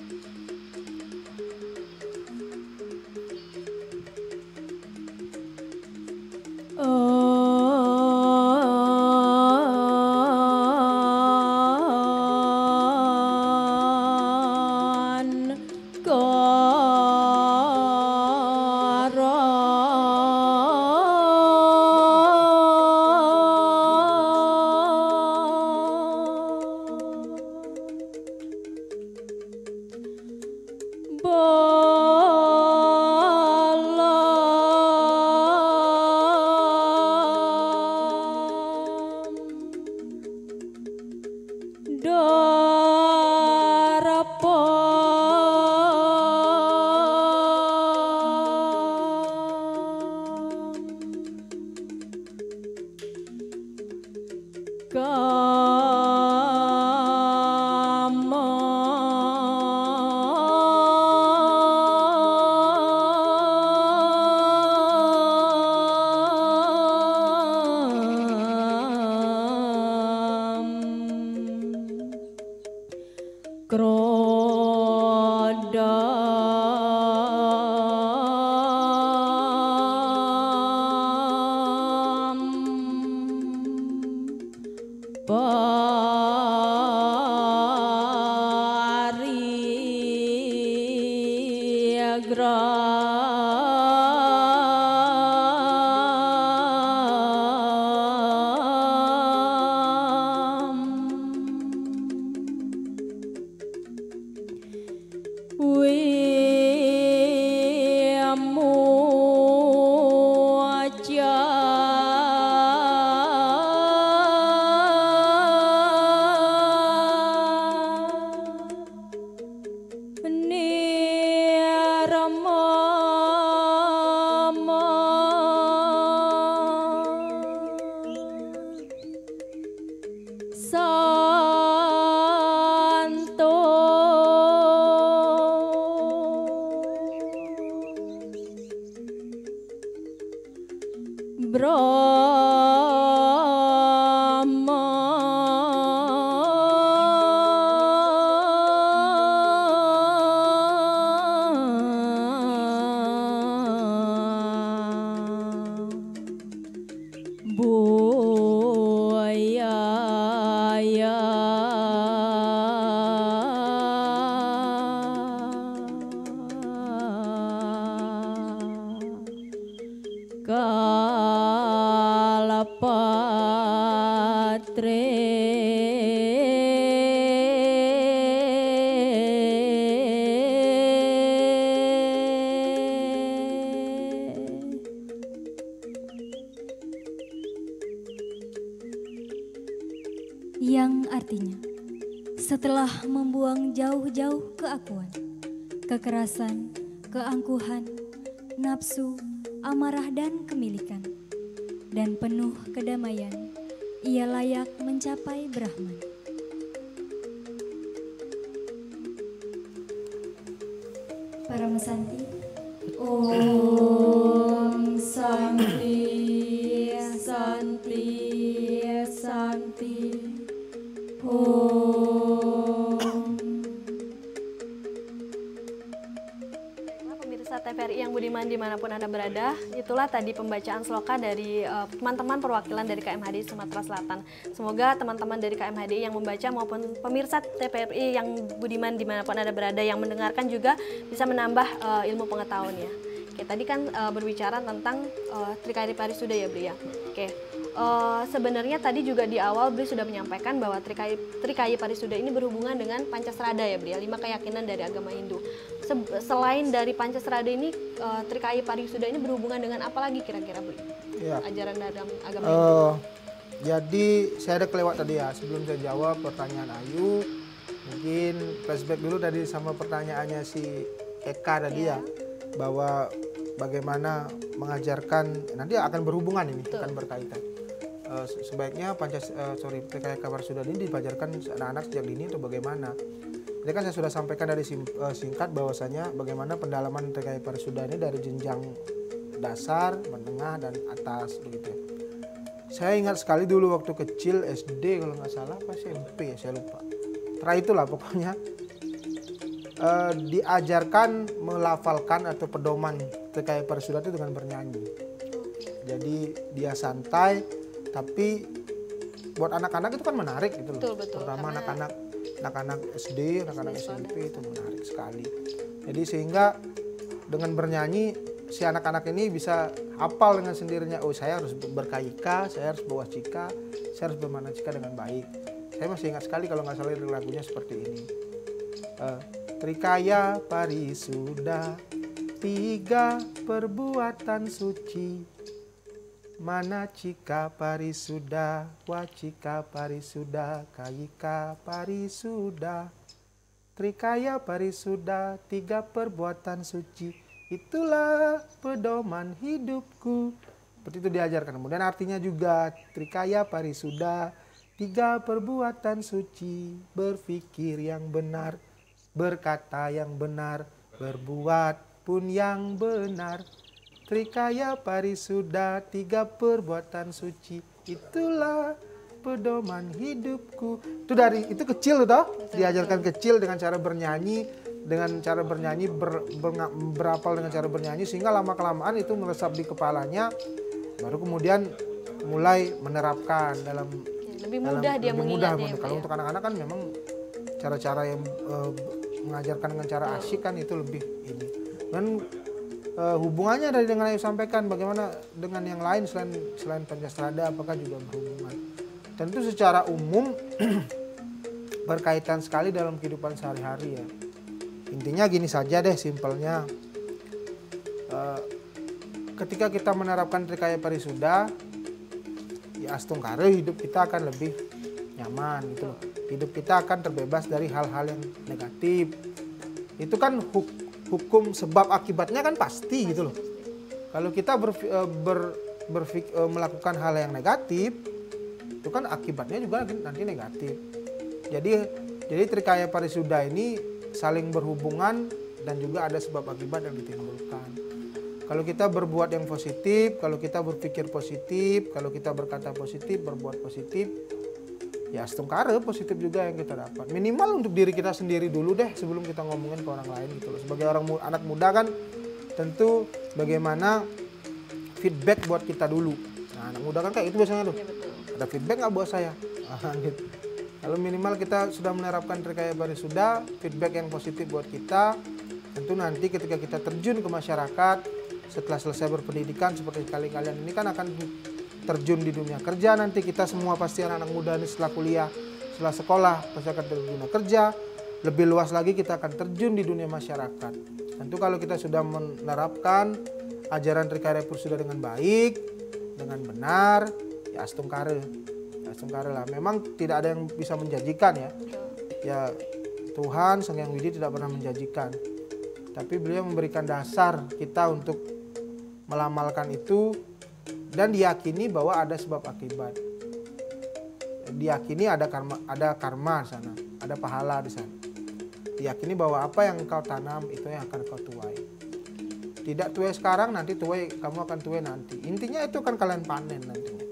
setelah membuang jauh-jauh keakuan, kekerasan, keangkuhan, nafsu, amarah dan kemilikan, dan penuh kedamaian, ia layak mencapai Brahman. Para mesanti, Om Santi Santi Santi Om. Baiklah, pemirsa TVRI yang budiman dimanapun Anda berada, itulah tadi pembacaan sloka dari teman-teman perwakilan dari KMHDI Sumatera Selatan. Semoga teman-teman dari KMHDI yang membaca maupun pemirsa TVRI yang budiman dimanapun Anda berada yang mendengarkan juga bisa menambah ilmu pengetahuannya. Oke, tadi kan berbicara tentang Trikaya Parisuda ya Bri ya. Oke, sebenarnya tadi juga di awal Bri sudah menyampaikan bahwa Trikaya Parisuda ini berhubungan dengan Pancasrada ya Bri ya, 5 keyakinan dari agama Hindu. Selain dari Pancasrada ini, Trikaya Parisuda ini berhubungan dengan apa lagi kira-kira Bri? Ya. Ajaran dalam agama Hindu. Jadi saya ada kelewat tadi ya, sebelum saya jawab pertanyaan Ayu, mungkin flashback dulu tadi sama pertanyaannya si Eka tadi ya, bahwa bagaimana mengajarkan, nanti akan berhubungan ini, akan berkaitan. Sebaiknya Trikaya Parisuda ini dipajarkan anak-anak sejak dini atau bagaimana? Jadi kan saya sudah sampaikan dari singkat bahwasanya bagaimana pendalaman Trikaya Parisuda ini dari jenjang dasar, menengah, dan atas begitu. Saya ingat sekali dulu waktu kecil SD kalau nggak salah, apa SMP saya lupa. Terakhir itulah pokoknya diajarkan melafalkan atau pedoman Trikaya Parisuda itu dengan bernyanyi. Jadi dia santai, tapi buat anak-anak itu kan menarik gitu loh. Betul, terutama anak-anak SD, anak-anak SMP itu menarik sekali. Jadi sehingga dengan bernyanyi si anak-anak ini bisa hafal dengan sendirinya. Oh, saya harus berkaika, saya harus bawacika, saya harus bermanacika dengan baik. Saya masih ingat sekali kalau nggak salah lagunya seperti ini. Trikaya Parisuda, 3 perbuatan suci, manacika parisuda, wacika parisuda, kayika parisuda. Trikaya Parisuda, 3 perbuatan suci, itulah pedoman hidupku. Seperti itu diajarkan. Kemudian artinya juga Trikaya Parisuda, 3 perbuatan suci, berpikir yang benar, berkata yang benar, berbuat pun yang benar. Trikaya Parisuda, 3 perbuatan suci, itulah pedoman hidupku. Itu kecil toh, diajarkan kecil dengan cara bernyanyi, berapal dengan cara bernyanyi, sehingga lama-kelamaan itu meresap di kepalanya, baru kemudian mulai menerapkan dalam lebih mudah dia mengingatnya. Kalau untuk anak-anak kan memang cara-cara yang mengajarkan dengan cara asyik kan itu lebih ini. Dan hubungannya dari dengan yang sampaikan bagaimana dengan yang lain selain Pancasrada, apakah juga berhubungan? Tentu secara umum berkaitan sekali dalam kehidupan sehari-hari ya. Intinya gini saja deh, simpelnya. Ketika kita menerapkan Trikaya Parisuda, ya astungkare hidup kita akan lebih nyaman gitu loh. Hidup kita akan terbebas dari hal-hal yang negatif. Itu kan hukum sebab akibatnya kan pasti gitu loh. Kalau kita melakukan hal yang negatif, itu kan akibatnya juga nanti negatif. Jadi Trikaya Parisuda ini saling berhubungan dan juga ada sebab akibat yang ditimbulkan. Kalau kita berbuat yang positif, kalau kita berpikir positif, kalau kita berkata positif, berbuat positif, ya astungkare positif juga yang kita dapat. Minimal untuk diri kita sendiri dulu deh sebelum kita ngomongin ke orang lain gitu loh. Sebagai anak muda kan tentu bagaimana feedback buat kita dulu. Nah, anak muda kan kayak itu biasanya tuh. Ada feedback nggak buat saya? Gitu. Kalau minimal kita sudah menerapkan Trikaya Parisuda, feedback yang positif buat kita, tentu nanti ketika kita terjun ke masyarakat, setelah selesai berpendidikan seperti kalian ini kan akan terjun di dunia kerja, nanti kita semua pasti anak-anak muda ini setelah kuliah, setelah sekolah pasti akan terjun di dunia kerja, lebih luas lagi kita akan terjun di dunia masyarakat. Tentu kalau kita sudah menerapkan ajaran Trikaya Parisuda dengan baik, dengan benar, ya astungkare lah. Memang tidak ada yang bisa menjanjikan ya. ya Tuhan Sang Hyang Widi tidak pernah menjanjikan. Tapi beliau memberikan dasar kita untuk melamalkan itu dan diyakini bahwa ada sebab akibat. Diyakini ada karma di sana, ada pahala di sana. Diyakini bahwa apa yang engkau tanam itu yang akan kau tuai. Tidak tuai sekarang, nanti tuai, kamu akan tuai nanti. Intinya itu kan kalian panen nantinya.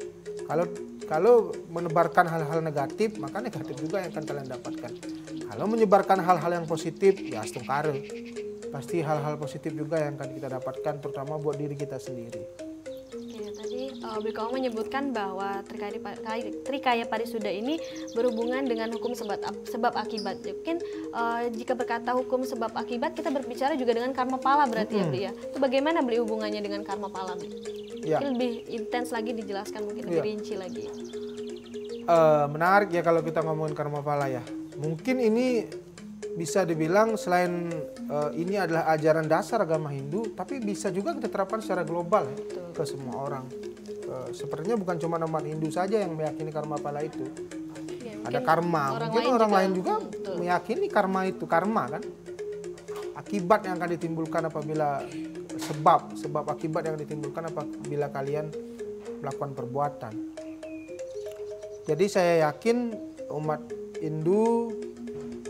Kalau menebarkan hal-hal negatif, maka negatif juga yang akan kalian dapatkan. Kalau menyebarkan hal-hal yang positif, ya astungkare. Pasti hal-hal positif juga yang akan kita dapatkan, terutama buat diri kita sendiri. Oke, tadi beliau menyebutkan bahwa Trikaya Parisuda ini berhubungan dengan hukum sebab akibat. Mungkin jika berkata hukum sebab akibat, kita berbicara juga dengan karma pala berarti ya, Bli ya. Itu bagaimana Bli hubungannya dengan karma pala, Bli? Ya. Mungkin lebih intens lagi dijelaskan, mungkin lebih rinci lagi. Menarik ya kalau kita ngomongin karma pala ya. Mungkin ini bisa dibilang selain ini adalah ajaran dasar agama Hindu, tapi bisa juga kita terapkan secara global ya, ke semua orang. Sepertinya bukan cuma umat Hindu saja yang meyakini karma pala itu. Ya, ada karma, mungkin orang lain juga meyakini karma itu, karma kan. Akibat yang akan ditimbulkan apabila sebab akibat yang ditimbulkan apabila kalian melakukan perbuatan. Jadi saya yakin umat Hindu,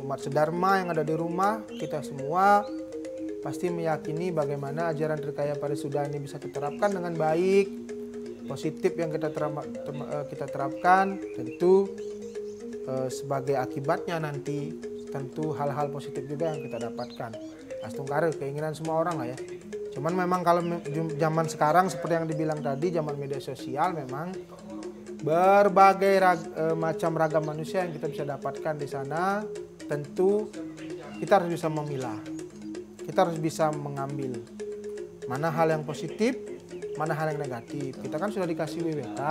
umat sedharma yang ada di rumah, kita semua pasti meyakini bagaimana ajaran Trikaya Parisuda ini bisa diterapkan dengan baik. Positif yang kita terapkan tentu sebagai akibatnya nanti tentu hal-hal positif juga yang kita dapatkan. Astungkare keinginan semua orang lah ya. Cuman memang kalau zaman sekarang seperti yang dibilang tadi, zaman media sosial memang berbagai macam ragam manusia yang kita bisa dapatkan di sana. Tentu kita harus bisa memilah, kita harus bisa mengambil mana hal yang positif, mana hal yang negatif. Kita kan sudah dikasih WWK,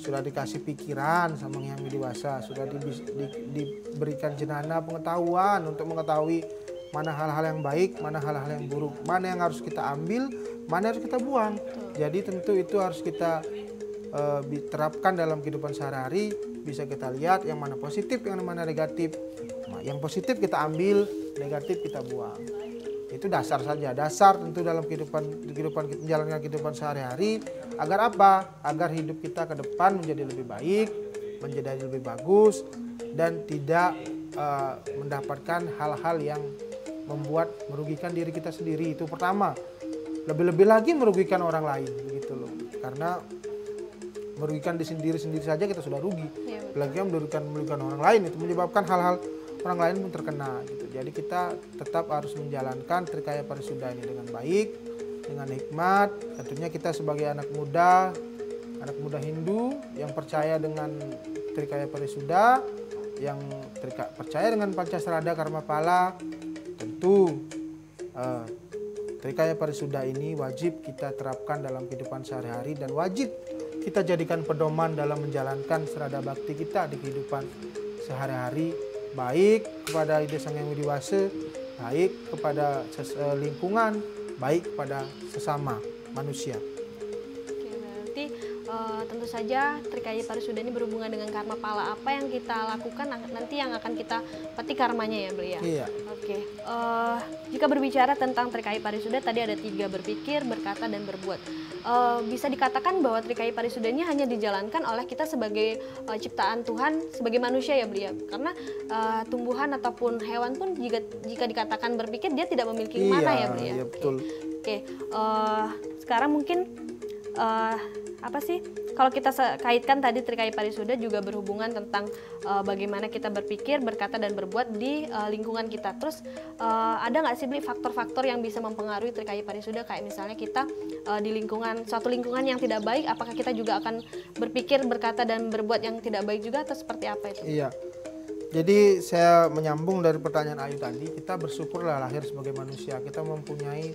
sudah dikasih pikiran sama Yang Widi Wasa, sudah diberikan jenana pengetahuan untuk mengetahui mana hal-hal yang baik, mana hal-hal yang buruk, mana yang harus kita ambil, mana yang harus kita buang. Jadi tentu itu harus kita diterapkan dalam kehidupan sehari-hari. Bisa kita lihat yang mana positif, yang mana negatif. Yang positif kita ambil, negatif kita buang. Itu dasar saja, dasar tentu dalam kehidupan menjalankan kehidupan sehari-hari. Agar apa? Agar hidup kita ke depan menjadi lebih baik, menjadi lebih bagus, dan tidak mendapatkan hal-hal yang membuat merugikan diri kita sendiri. Itu pertama. Lebih-lebih lagi merugikan orang lain, begitu loh. Karena merugikan diri sendiri saja kita sudah rugi. Apalagi merugikan orang lain, itu menyebabkan hal-hal orang lain pun terkena gitu. Jadi kita tetap harus menjalankan Trikaya Parisuda ini dengan baik, dengan hikmat. Tentunya kita sebagai anak muda Hindu yang percaya dengan Trikaya Parisuda, yang percaya dengan Pancasrada Karma Pala, tentu Trikaya Parisuda ini wajib kita terapkan dalam kehidupan sehari-hari dan wajib kita jadikan pedoman dalam menjalankan serada bakti kita di kehidupan sehari-hari, baik kepada Ide Sang Hyang Widi Wasa, baik kepada lingkungan, baik kepada sesama manusia. Oke, berarti tentu saja Trikaya Parisuda ini berhubungan dengan karma pala. Apa yang kita lakukan nanti yang akan kita petik karmanya ya, Beli ya? Iya. Oke, jika berbicara tentang Trikaya Parisuda, tadi ada 3, berpikir, berkata, dan berbuat. Bisa dikatakan bahwa Trikaya Parisuda ini hanya dijalankan oleh kita sebagai ciptaan Tuhan, sebagai manusia ya, Beli ya? Karena tumbuhan ataupun hewan pun jika dikatakan berpikir, dia tidak memiliki mana ya, Beli ya? Iya, betul. Oke, sekarang mungkin apa sih kalau kita kaitkan tadi Trikaya Parisuda juga berhubungan tentang bagaimana kita berpikir, berkata, dan berbuat di lingkungan kita. Terus ada nggak sih Bli faktor-faktor yang bisa mempengaruhi Trikaya Parisuda, kayak misalnya kita di suatu lingkungan yang tidak baik, apakah kita juga akan berpikir, berkata, dan berbuat yang tidak baik juga, atau seperti apa itu? Iya. Jadi saya menyambung dari pertanyaan Ayu tadi, kita bersyukurlah lahir sebagai manusia, kita mempunyai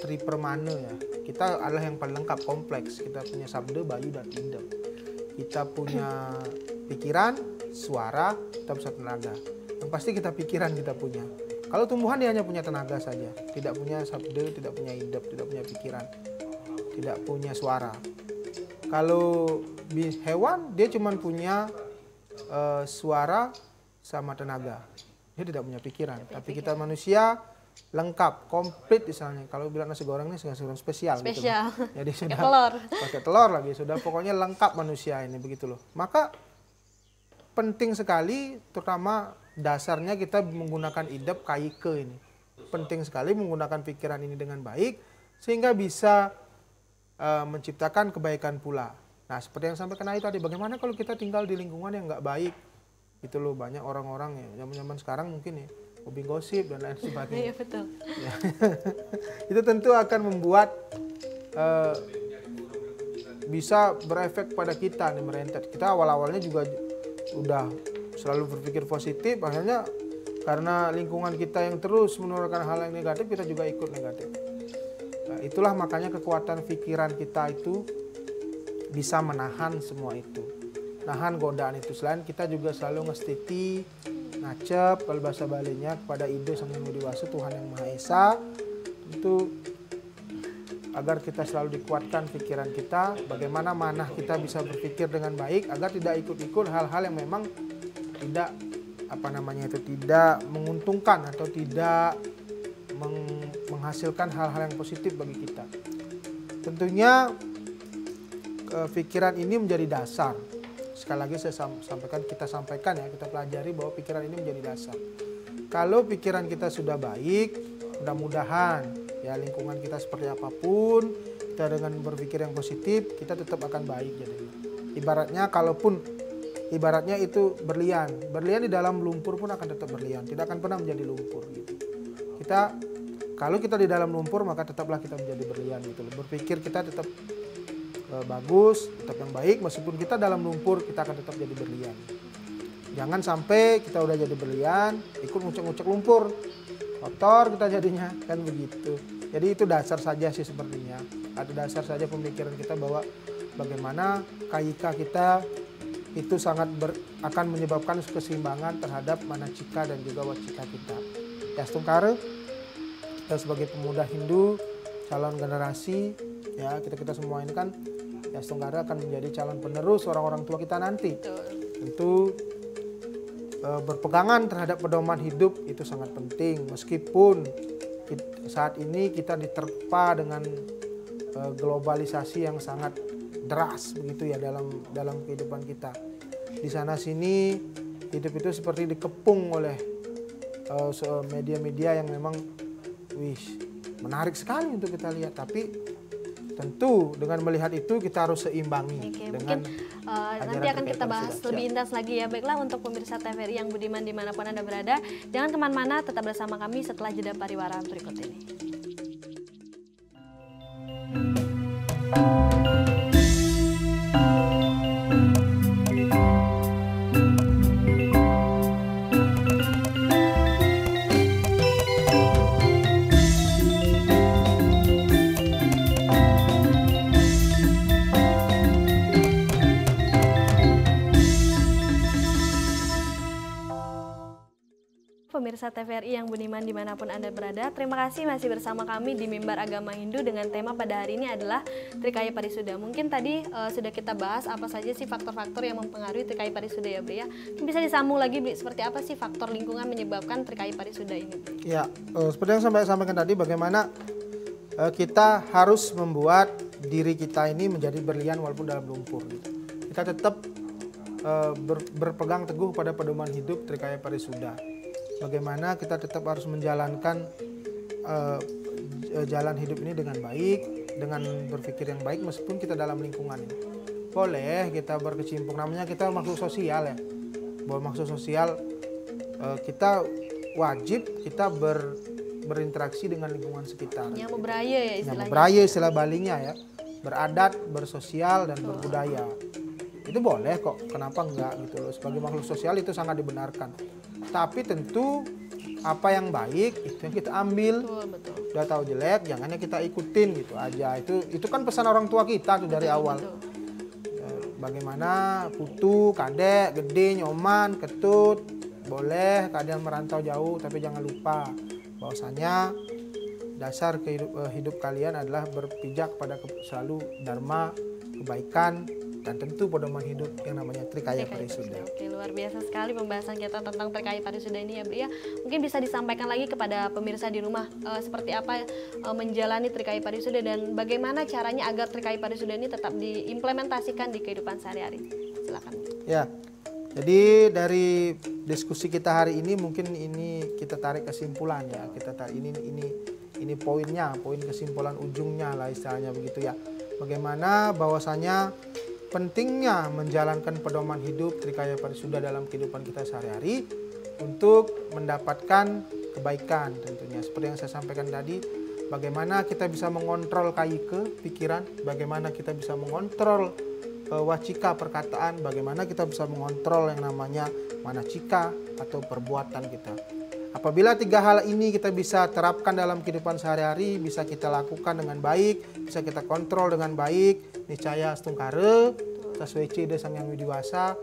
tripermana ya. Kita adalah yang paling lengkap, kompleks. Kita punya sabda, bayu, dan indra. Kita punya pikiran, suara, kita bisa tenaga. Yang pasti kita pikiran kita punya. Kalau tumbuhan dia hanya punya tenaga saja, tidak punya sabda, tidak punya indra, tidak punya pikiran, tidak punya suara. Kalau hewan dia cuma punya suara sama tenaga. Dia tidak punya pikiran. Tapi kita manusia lengkap, komplit misalnya. Kalau bilang nasi goreng ini nasi goreng spesial. Gitu loh. Jadi sudah pakai telur lagi, sudah pokoknya lengkap manusia ini begitu loh. Maka penting sekali, terutama dasarnya kita menggunakan idep kaike ini. Penting sekali menggunakan pikiran ini dengan baik sehingga bisa menciptakan kebaikan pula. Nah, seperti yang sampaikan Ayu tadi, bagaimana kalau kita tinggal di lingkungan yang nggak baik? Itu loh, banyak orang-orang ya, zaman-zaman sekarang mungkin ya, hobi gosip dan lain sebagainya. Iya, betul. Ya. Itu tentu akan membuat bisa berefek pada kita nih, merentet. Kita awal-awalnya juga udah selalu berpikir positif, akhirnya karena lingkungan kita yang terus menurunkan hal yang negatif, kita juga ikut negatif. Nah, itulah makanya kekuatan pikiran kita itu bisa menahan semua itu. Nahan godaan itu. Selain kita juga selalu ngestiti, ngacep, kalau bahasa Balinya kepada ide Sang Yang Widiwasa, Tuhan Yang Maha Esa. Tentu agar kita selalu dikuatkan pikiran kita, bagaimana manah kita bisa berpikir dengan baik agar tidak ikut-ikut hal-hal yang memang tidak tidak menguntungkan atau tidak menghasilkan hal-hal yang positif bagi kita. Tentunya pikiran ini menjadi dasar. Sekali lagi saya sampaikan ya, kita pelajari bahwa pikiran ini menjadi dasar. Kalau pikiran kita sudah baik, mudah-mudahan ya lingkungan kita seperti apapun, kita dengan berpikir yang positif, kita tetap akan baik jadinya. Ibaratnya itu berlian di dalam lumpur pun akan tetap berlian, tidak akan pernah menjadi lumpur gitu. Kalau kita di dalam lumpur maka tetaplah kita menjadi berlian gitu. Berpikir kita tetap bagus, tetap yang baik, meskipun kita dalam lumpur kita akan tetap jadi berlian. Jangan sampai kita udah jadi berlian ikut ngucek-ngucek lumpur, kotor kita jadinya, kan begitu. Jadi itu dasar saja sih sepertinya, ada dasar saja pemikiran kita bahwa bagaimana kaika kita itu sangat akan menyebabkan keseimbangan terhadap manacika dan juga wacika kita. Ya Stungkare, kita sebagai pemuda Hindu, calon generasi, ya kita semua ini kan ya Stungkare akan menjadi calon penerus orang-orang tua kita nanti. Tentu berpegangan terhadap pedoman hidup itu sangat penting, meskipun saat ini kita diterpa dengan globalisasi yang sangat deras begitu ya dalam kehidupan kita. Di sana sini hidup itu seperti dikepung oleh media-media yang memang menarik sekali untuk kita lihat, tapi tentu dengan melihat itu kita harus seimbangi dengan nanti akan kita bahas lebih intens lagi ya. Baiklah, untuk pemirsa TVRI yang budiman dimanapun Anda berada, jangan kemana-mana, tetap bersama kami setelah jeda pariwara berikut ini. Pemirsa TVRI yang budiman dimanapun Anda berada, terima kasih masih bersama kami di Mimbar Agama Hindu dengan tema pada hari ini adalah Trikaya Parisuda. Mungkin tadi sudah kita bahas apa saja sih faktor-faktor yang mempengaruhi Trikaya Parisuda ya Bri ya. Bisa disambung lagi Bri, seperti apa sih faktor lingkungan menyebabkan Trikaya Parisuda ini Bri? Ya, seperti yang saya sampaikan tadi, bagaimana kita harus membuat diri kita ini menjadi berlian walaupun dalam lumpur. Kita tetap berpegang teguh pada pedoman hidup Trikaya Parisuda. Bagaimana kita tetap harus menjalankan jalan hidup ini dengan baik, dengan berpikir yang baik meskipun kita dalam lingkungan ini. Boleh kita berkecimpung, namanya kita makhluk sosial ya. Bahwa makhluk sosial kita wajib kita berinteraksi dengan lingkungan sekitar. Yang beraya ya istilahnya. Yang beraya istilah Balinya ya. Beradat, bersosial dan berbudaya. Itu boleh kok, kenapa enggak gitu loh. Sebagai makhluk sosial itu sangat dibenarkan. Tapi tentu apa yang baik itu yang kita ambil. Betul. Udah tahu jelek, jangannya kita ikutin gitu aja. Itu kan pesan orang tua kita tuh dari awal. Bagaimana putu, kadek, gede, nyoman, ketut, boleh kalian merantau jauh, tapi jangan lupa bahwasanya dasar hidup kalian adalah berpijak pada selalu dharma, kebaikan, dan tentu pedoman hidup yang namanya Trikaya Parisuda. Oke, luar biasa sekali pembahasan kita tentang Trikaya Parisuda ini ya Bli ya. Mungkin bisa disampaikan lagi kepada pemirsa di rumah seperti apa menjalani Trikaya Parisuda dan bagaimana caranya agar Trikaya Parisuda ini tetap diimplementasikan di kehidupan sehari-hari. Silakan. Ya, jadi dari diskusi kita hari ini mungkin ini kita tarik kesimpulan ya. Kita tarik ini poinnya, poin kesimpulan ujungnya lah istilahnya begitu ya. Bagaimana bahwasanya pentingnya menjalankan pedoman hidup Trikaya Parisuda dalam kehidupan kita sehari-hari untuk mendapatkan kebaikan tentunya. Seperti yang saya sampaikan tadi, bagaimana kita bisa mengontrol kaike, pikiran, bagaimana kita bisa mengontrol wacika perkataan, bagaimana kita bisa mengontrol yang namanya manacika atau perbuatan kita. Apabila 3 hal ini kita bisa terapkan dalam kehidupan sehari-hari, bisa kita lakukan dengan baik, bisa kita kontrol dengan baik, niscaya stungkare, sesuai de sang yang widiwasa,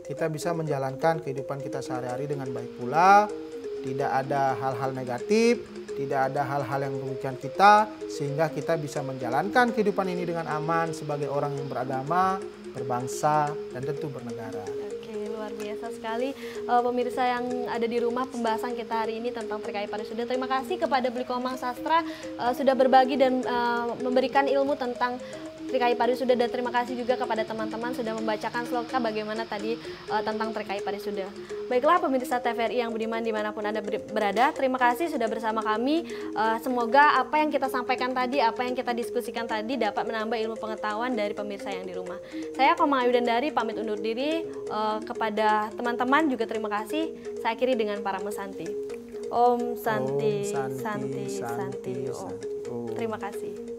kita bisa menjalankan kehidupan kita sehari-hari dengan baik pula. Tidak ada hal-hal negatif, tidak ada hal-hal yang merugikan kita, sehingga kita bisa menjalankan kehidupan ini dengan aman sebagai orang yang beragama, berbangsa, dan tentu bernegara. Luar biasa sekali pemirsa yang ada di rumah, pembahasan kita hari ini tentang Trikaya Parisuda. Terima kasih kepada Bli Komang Sastra sudah berbagi dan memberikan ilmu tentang Trikaya Parisuda, dan terima kasih juga kepada teman-teman sudah membacakan sloka bagaimana tadi tentang Trikaya Parisuda. Baiklah pemirsa TVRI yang budiman dimanapun Anda berada, terima kasih sudah bersama kami. Semoga apa yang kita sampaikan tadi, apa yang kita diskusikan tadi dapat menambah ilmu pengetahuan dari pemirsa yang di rumah. Saya Komang Ayu Dandari pamit undur diri, kepada teman-teman juga terima kasih. Saya akhiri dengan para mesanti. Om Santi, Santi, Santi, Om. Terima kasih.